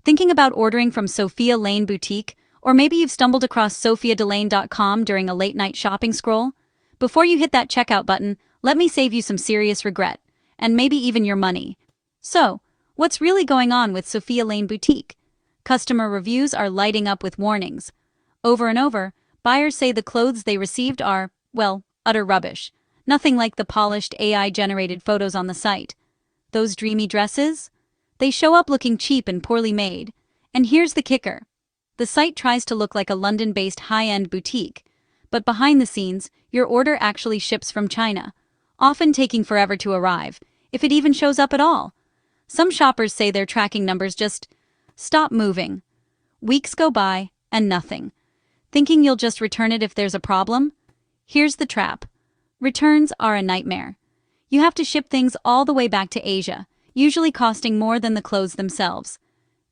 Thinking about ordering from Sophia Lane Boutique? Or maybe you've stumbled across sophiadelane.com during a late-night shopping scroll? Before you hit that checkout button, let me save you some serious regret, and maybe even your money. So, what's really going on with Sophia Lane Boutique? Customer reviews are lighting up with warnings. Over and over, buyers say the clothes they received are, well, utter rubbish. Nothing like the polished AI-generated photos on the site. Those dreamy dresses? They show up looking cheap and poorly made. And here's the kicker. The site tries to look like a London-based high-end boutique, but behind the scenes, your order actually ships from China, often taking forever to arrive, if it even shows up at all. Some shoppers say their tracking numbers just stop moving. Weeks go by, and nothing. Thinking you'll just return it if there's a problem? Here's the trap. Returns are a nightmare. You have to ship things all the way back to Asia, usually costing more than the clothes themselves.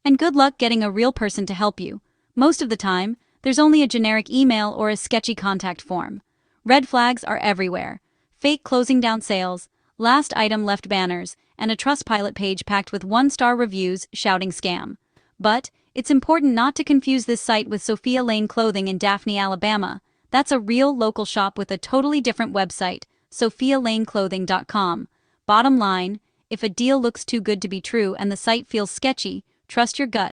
And good luck getting a real person to help you. Most of the time, there's only a generic email or a sketchy contact form. Red flags are everywhere. Fake closing down sales, last item left banners, and a Trustpilot page packed with one-star reviews shouting scam. But it's important not to confuse this site with Sophia Lane Clothing in Daphne, Alabama. That's a real local shop with a totally different website, sophialaneclothing.com. Bottom line, if a deal looks too good to be true and the site feels sketchy, trust your gut.